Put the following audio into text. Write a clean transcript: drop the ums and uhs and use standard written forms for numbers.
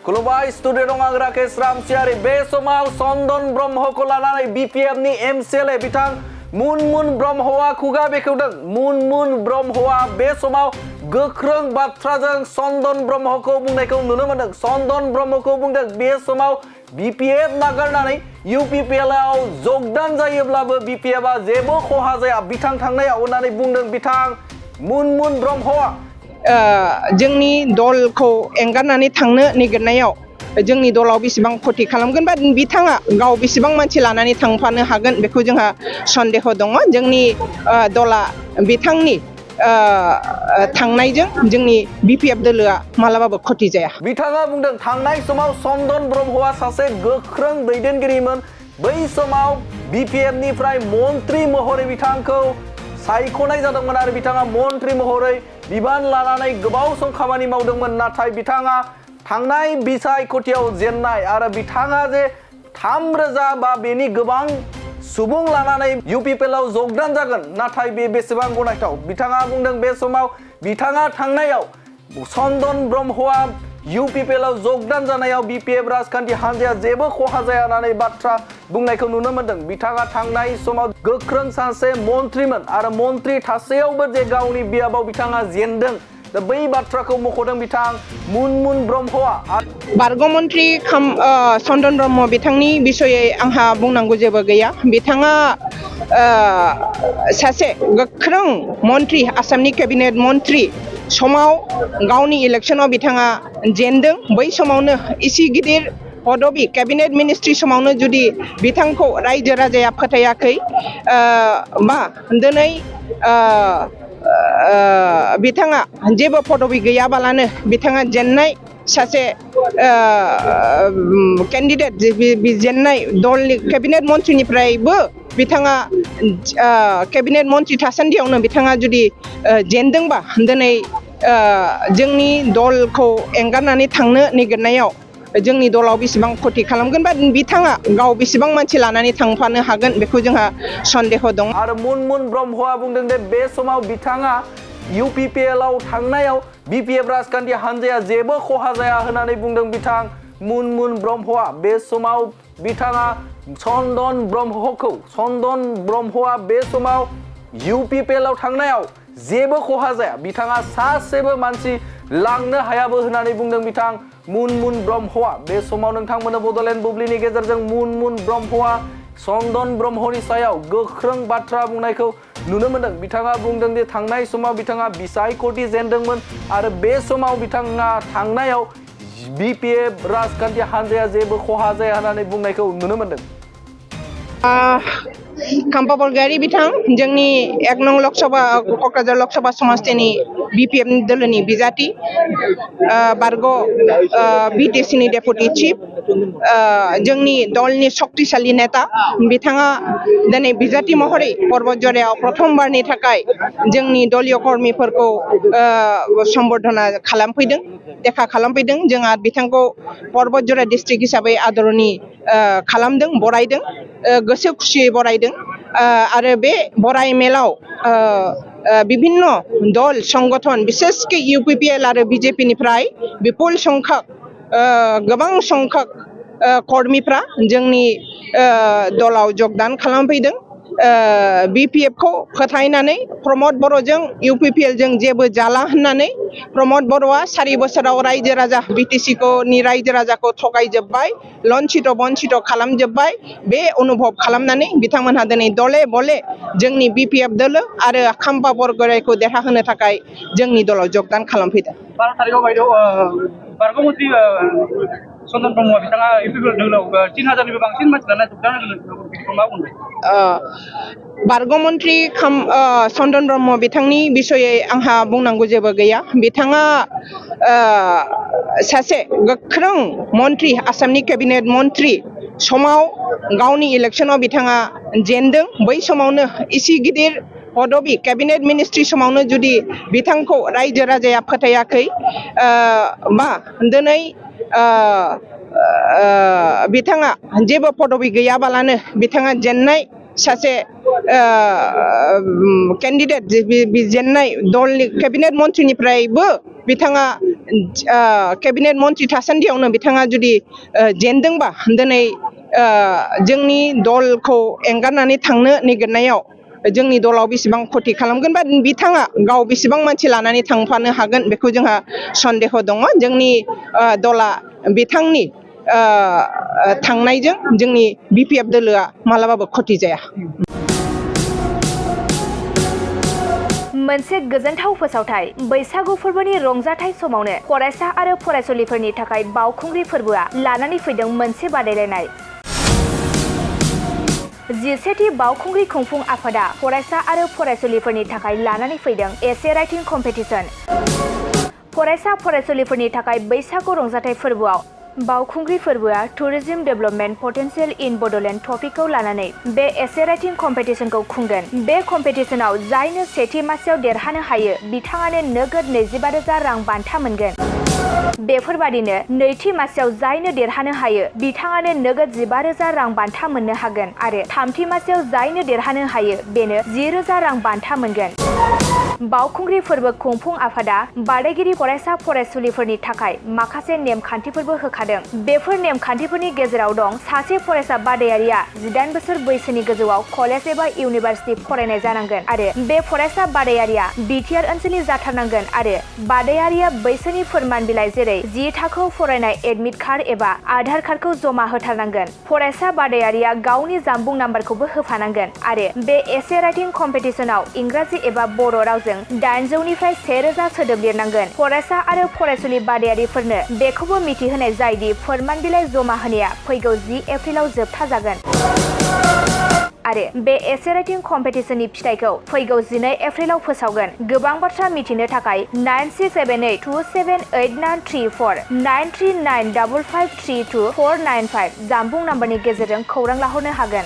खुलुमबाय स्टुडिअ दं आं राकेश रामसियारि बे समाव चन्दन ब्रह्मखौ लानानै बिपिएफनि एमसिएलए बिथां मुनमुन ब्रह्मआ खुगा बेखेवदों। मुनमुन ब्रह्मआ बे समाव गोख्रों बाथ्राजों चन्दन ब्रह्मखौ बुंनायखौ नुनो मोनदों। चन्दन ब्रह्मखौ बुंदों बे समाव बिपिएफ नागारनानै इउपिपिएलआव जगदान जायोब्लाबो बिपिएफआ जेबो खहा जाया बिथां थांनायाव होननानै बुंदों बिथां मुनमुन ब्रह्मआ। जोंनि दलखौ एंगारनानै थांनो नागिरनायाव जोंनि दलाव बेसेबां खथि खालामगोन बा बिथाङा गाव बेसेबां मानसि लानानै थांफानो हागोन बेखौ जोंहा सन्देह दङ। जोंनि दला बिथांनि थांनायजों जोंनि बिपिएफ दोलोआ मालाबाबो खथि जाया। बिथाङा बुंदों थांनाय समाव चन्दन ब्रह्मआ सासे गोख्रों दैदेनगिरिमोन। बै समाव बिपिएफनिफ्राय मन्त्रि महरै बिथांखौ सायख'नाय जादोंमोन आरो बिथाङा मन्त्रि महरै बिबान लानानै गोबाव सम खामानि मावदोंमोन। नाथाय बिथाङा थांनाय बिसायख'थियाव जेननाय आरो बिथाङा जे 3,000 बा बेनि गोबां सुबुं लानानै इउपिपिएलआव जगदान जागोन नाथाय बे बेसेबां गनायथाव। बिथाङा बुंदों बे समाव बिथाङा थांनायाव चन्दन ब्रह्मआ इउपिपिएलआव जगदान जानायाव बिपिएफ राजखान्थि हान्जाया जेबो खहा जाया होननानै बाथ्रा बुंनायखौ नुनो मोनदों। बिथाङा थांनाय समाव गोख्रों सासे मन्त्रिमोन आरो मन्त्रि थासेयावबो जे गावनि बियाबाव बिथाङा जेनदों दा बै बाथ्राखौ मख'दों बिथां मुनमुन ब्रह्मआ। बारग' मन्त्रि चन्दन ब्रह्म बिथांनि बिसयै आंहा बुंनांगौ जेबो गैया। बिथाङा सासे गोख्रों मन्त्रि आसामनि केबिनेट मन्त्रि समाव गावनि इलेक्सनाव बिथाङा जेनदों। बै समावनो इसे गिदिर पदबि केबिनेट मिनिस्ट्रि समावनो जुदि बिथांखौ रायजो राजाया फोथायाखै बा दिनै बिथाङा जेबो पदबि गैयाबालानो बिथाङा जेननाय सासे केन्डिडेट जेननाय दलनि केबिनेट मन्त्रिनिफ्रायबो बिथाङा केबिनेट मन्त्रि थासान्दियावनो बिथाङा जुदि जेनदोंबा दिनै जोंनि दलखौ एंगारनानै थांनो नागिरनायाव जोंनि दलाव बेसेबां खथि खालामगोन बा बिथाङा गाव बेसेबां मानसि लानानै थांफानो हागोन बेखौ जोंहा सन्देह दं। आरो मुनमुन ब्रह्मआ बुंदों दे बे समाव बिथाङा इउपिपिएलआव थांनायाव बिपिएफ राजखान्थि हान्जाया जेबो खहा जाया होननानै बुंदों बिथां मुनमुन ब्रह्मआ। बे समाव बिथाङा चन्दन ब्रह्मआ बे समाव इउपिपिएलआव थांनायाव जेबो खहा जाया बिथाङा सासेबो मानसि लांनो हायाबो होननानै बुंदों बिथां मुनमुन ब्रह्मआ। बे समाव नोंथांमोना बड'लेण्ड बुब्लिनि गेजेरजों मुनमुन ब्रह्मआ चन्दन ब्रह्मनि सायाव गोख्रों बाथ्रा बुंनायखौ नुनो मोनदों। बिथाङा बुंदों जे थांनाय समाव बिथाङा बिसायख'थि जेनदोंमोन आरो बे समाव बिथाङा थांनायाव बिपिएफ राजखान्थि हान्जाया जेबो खहा जाया होननानै बुंनायखौ नुनो मोनदों। खाम्फा बरगयारि बिथां जोंनि 1 नं लकसभा क'क्राझार लकसभा समस्तिनि बिपिएफ दोलोनि बिजाथि बारग' बिटिसिनि डेपुटि चिफ जोंनि दलनि सक्तिशाली नेता बिथाङा दिनै बिजाथि महरै पर्बतजरायाव प्रथमबारनि थाखाय जोंनि दलीय कर्मिफोरखौ सम्बर्धना खालामफैदों देखा खालामफैदों। जोंहा बिथांखौ पर्बतजरा डिस्ट्रिक्ट हिसाबै आदरनि खालामदों बरायदों गोसो खुसियै बरायदों आरो बे बराय मेलाव विभिन्न दल संगठन बिसेसके इउपिपिएल आरो बिजेपिनिफ्राय विपुल संख्यक गोबां संख्यक कर्मिफ्रा जोंनि दलाव जगदान खालामफैदों। बिपिएफखौ फोथायनानै प्रमद बर'जों इउपिपिएलजों जेबो जाला होननानै प्रमद बर'आ 4 बोसोराव रायजो राजा बिटिसिनि रायजो राजाखौ थगायजोब्बाय लन्चित बन्चित खालामजोब्बाय। बे अनुभब खालामनानै बिथांमोनहा दिनै दले बले जोंनि बिपिएफ दोलो आरो खाम्फा बरगयारिखौ देरहाहोनो थाखाय जोंनि दलाव जगदान खालामफैदों। 12 तारिखआव बारग' मन्त्रि चन्दन ब्रह्म बिथाङा इउपिपिएल दोलोआव 3,000निबो बांसिन मानसि लाना जगदान होगोन बिदिखौ मा बुंदों? बारग' मन्त्रि चन्दन ब्रह्म बिथांनि बिसयै आंहा बुंनांगौ जेबो गैया। बिथाङा सासे गोख्रों मन्त्रि आसामनि केबिनेट मन्त्रि समाव गावनि इलेक्सनाव बिथाङा जेनदों। बै समावनो इसे गिदिर पदबि केबिनेट मिनिस्ट्रि समावनो जुदि बिथांखौ रायजो राजाया फोथायाखै बा दिनै बिथाङा जेबो पदबि गैयाबालानो बिथाङा जेननाय सासे केन्डिडेट जेननाय दलनि केबिनेट मन्त्रिनिफ्रायबो बिथाङा केबिनेट मन्त्रि थासान्दियावनो बिथाङा जुदि जेनदोंबा दिनै जोंनि दलखौ एंगारनानै थांनो नागिरनायाव जोंनि दलाव बेसेबां खथि खालामगोन बा बिथाङा गाव बेसेबां मानसि लानानै थांफानो हागोन बेखौ जोंहा सन्देह दङ जोंनि दला बिथांनि थांनायजों जोंनि बिपिएफ दोलोआ मालाबाबो खथि जाया मोनसे गोजोनथाव फोसावथाय बैसागु फोरबोनि रंजाथाय समावनो फरायसा आरो फरायसुलिफोरनि थाखाय बावखुंग्रि फोरबोआ लानानै फैदों मोनसे बादायलायनाय 11थि बावखुंग्रि खुंफुं आफादा फरायसा आरो फरायसुलिफोरनि थाखाय लानानै फैदों एसे राइटिं कम्पिटिशन फरायसा फरायसुलिफोरनि थाखाय बैसागु रंजाथाय फोरबोआव बावखुंग्रि फोरबोआ टुरिज्म डेभलपमेन्ट पटेंशियल इन बड'लेण्ड टपिकखौ लानानै बे एसे राइटिं कम्पिटिशनखौ खुंगोन बे कम्पिटिशनाव जायनो सेथि मासियाव देरहानो हायो बिथाङानो नोगोद 25,000 रां बान्था मोनगोन बेफोरबादिनो नैथि मासियाव जायनो देरहानो हायो बिथाङानो नोगोद 15,000 रां बान्था मोननो हागोन आरो थामथि मासियाव जायनो देरहानो हायो बेनो 10,000 रां बान्था मोनगोन बावखुंग्रि फोरबो खुंफुं आफादा बादायगिरि फरायसा फरायसुलिफोरनि थाखाय माखासे नेमखान्थिफोरबो होखादों बेफोर नेमखान्थिफोरनि गेजेराव दं सासे फरायसा बादायारिया 18 बोसोर बैसोनि गोजौआव कलेज एबा इउनिभार्सिटि फरायनाय जानांगोन आरो बे फरायसा बादायारिया बिटिआर ओनसोलनि जाथारनांगोन आरो बादायारिया बैसोनि फोरमान बिलाइ जेरै 10 थाखोआव फरायनाय एडमिट कार्ड एबा आधार कार्डखौ जमा होथारनांगोन फरायसा बादायारिया गावनि जानबुं नाम्बारखौबो होफानांगोन आरो बे एसे राइटिं कम्पिटिशनाव इंराजि एबा बर' रावजों 800निफ्राय 1000 सोदोब लिरनांगोन फरायसा आरो फरायसुलि बादायारिफोरनो बेखौबो मिथिहोनाय जायदि फोरमान बिलाइ जमा होनाया फैगौ 10 एप्रिलाव जोबथा जागोन आरो बे एसे राइटिं कम्पिटिशननि फिथाइखौ फैगौ 12 एप्रिलाव फोसावगोन गोबां बाथ्रा मिथिनो थाखाय 9678278934 9395532495 जानबुं नाम्बारनि गेजेरजों खौरां लाहरनो हागोन